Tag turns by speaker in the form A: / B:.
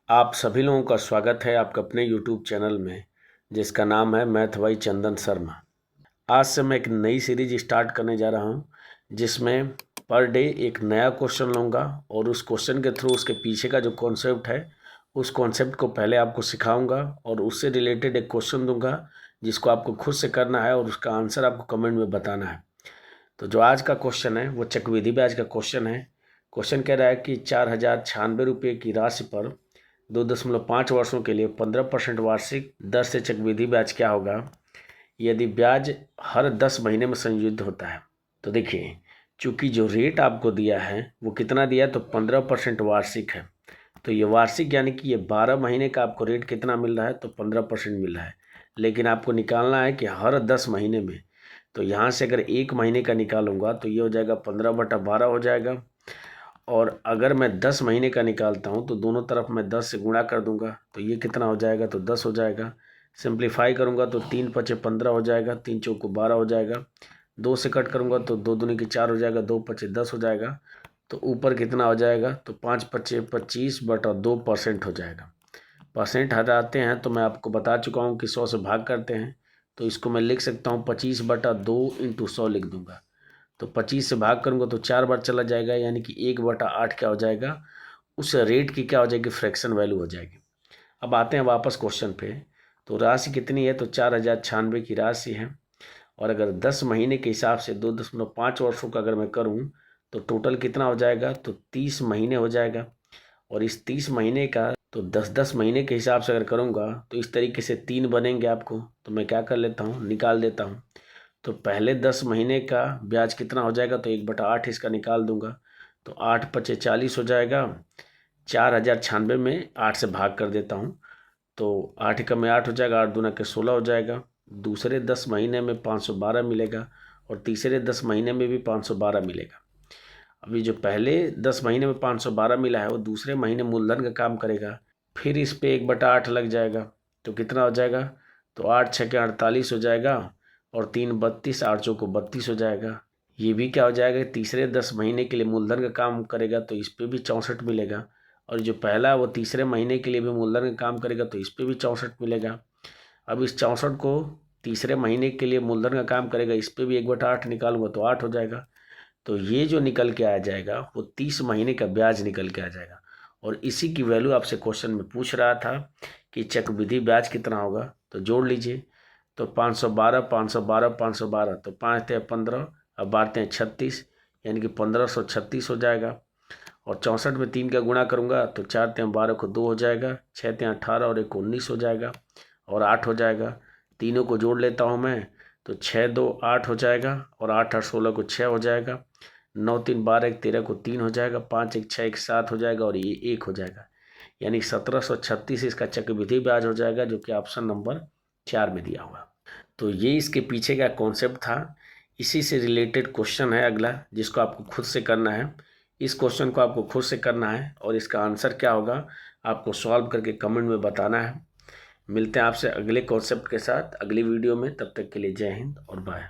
A: आप सभी लोगों का स्वागत है आपके अपने YouTube चैनल में, जिसका नाम है मैथ बाई चंदन शर्मा। आज से मैं एक नई सीरीज स्टार्ट करने जा रहा हूं, जिसमें पर डे एक नया क्वेश्चन लूँगा और उस क्वेश्चन के थ्रू उसके पीछे का जो कॉन्सेप्ट है उस कॉन्सेप्ट को पहले आपको सिखाऊंगा और उससे रिलेटेड एक क्वेश्चन दूंगा जिसको आपको खुद से करना है और उसका आंसर आपको कमेंट में बताना है। तो जो आज का क्वेश्चन है वो चक्रवृद्धि ब्याज का क्वेश्चन है। क्वेश्चन कह रहा है कि 4096 रुपये की राशि पर 2.5 वर्षों के लिए 15% वार्षिक दर से चक्रवृद्धि ब्याज क्या होगा यदि ब्याज हर 10 महीने में संयोजित होता है। तो देखिए, चूंकि जो रेट आपको दिया है वो कितना दिया है, तो 15% वार्षिक है। तो ये वार्षिक यानी कि ये 12 महीने का आपको रेट कितना मिल रहा है, तो 15% मिल रहा है। लेकिन आपको निकालना है कि हर 10 महीने में। तो यहाँ से अगर 1 महीने का निकालूंगा तो ये हो जाएगा 15/12 हो जाएगा। और अगर मैं 10 महीने का निकालता हूँ तो दोनों तरफ मैं 10 से गुणा कर दूंगा, तो ये कितना हो जाएगा, तो 10 हो जाएगा। सिंप्लीफाई करूंगा तो 3×5 = 15 हो जाएगा, 3×4 = 12 हो जाएगा। 2 से कट करूंगा तो 2×2 = 4 हो जाएगा, 2×5 = 10 हो जाएगा। तो ऊपर कितना हो जाएगा, तो 5×5 = 25/2% हो जाएगा। परसेंट हटाते हैं तो मैं आपको बता चुका हूँ कि 100 से भाग करते हैं, तो इसको मैं लिख सकता हूँ 25/2 × 100 लिख दूंगा। तो 25 से भाग करूंगा तो 4 बार चला जाएगा, यानी कि 1/8 क्या हो जाएगा, उस रेट की क्या हो जाएगी, फ्रैक्शन वैल्यू हो जाएगी। अब आते हैं वापस क्वेश्चन पे। तो राशि कितनी है, तो 4096 की राशि है। और अगर 10 महीने के हिसाब से 2.5 वर्षों का अगर मैं करूं तो टोटल कितना हो जाएगा, तो 30 महीने हो जाएगा। और इस 30 महीने का तो 10-10 महीने के हिसाब से अगर करूंगा तो इस तरीके से 3 बनेंगे आपको। तो मैं क्या कर लेता हूँ, निकाल देता हूँ। तो पहले 10 महीने का ब्याज कितना हो जाएगा, तो 1/8 इसका निकाल दूंगा। तो 8×5 = 40 हो जाएगा। 4096 में 8 से भाग कर देता हूँ, तो 8 में 8 हो जाएगा, 8×2 = 16 हो जाएगा। दूसरे 10 महीने में 512 मिलेगा और तीसरे 10 महीने में भी 512 मिलेगा। अभी जो पहले 10 महीने में 512 मिला है वो दूसरे महीने मूलधन का काम करेगा, फिर इस पे 1/8 लग जाएगा। तो कितना हो जाएगा, तो 8×6 = 48 हो जाएगा और 3×32, 8×4 = 32 हो जाएगा। ये भी क्या हो जाएगा, तीसरे 10 महीने के लिए मूलधन का काम करेगा तो इस पे भी 64 मिलेगा। और जो पहला है वो तीसरे महीने के लिए भी मूलधन का काम करेगा तो इस पे भी 64 मिलेगा। अब इस 64 को तीसरे महीने के लिए मूलधन का काम करेगा, इस पे भी 1/8 निकालूंगा तो 8 हो जाएगा। तो ये जो निकल के आ जाएगा वो 30 महीने का ब्याज निकल के आ जाएगा। और इसी की वैल्यू आपसे क्वेश्चन में पूछ रहा था कि चक्रवृद्धि ब्याज कितना होगा। तो जोड़ लीजिए, तो 512 512 512, तो 5×3 = 15, अब बारते हैं 36, यानी कि 1536 हो जाएगा। और 64 में 3 का गुणा करूंगा तो 4×3 = 12 को 2 हो जाएगा, 6×3 = 18 और 1 19 हो जाएगा और 8 हो जाएगा। तीनों को जोड़ लेता हूँ मैं, तो 6×2 = 8 हो जाएगा और 8×8 = 16 को 6 हो जाएगा। 9×3 = 12, 1 13 को 3 हो जाएगा, 5×1 = 6, 1 7 हो जाएगा और ये 1 हो जाएगा। यानी 1736 इसका चक्रवृद्धि ब्याज हो जाएगा, जो कि ऑप्शन नंबर 4 में दिया हुआ। तो ये इसके पीछे का कॉन्सेप्ट था। इसी से रिलेटेड क्वेश्चन है अगला, जिसको आपको खुद से करना है। इस क्वेश्चन को आपको खुद से करना है और इसका आंसर क्या होगा आपको सॉल्व करके कमेंट में बताना है। मिलते हैं आपसे अगले कॉन्सेप्ट के साथ अगली वीडियो में। तब तक के लिए जय हिंद और बाय।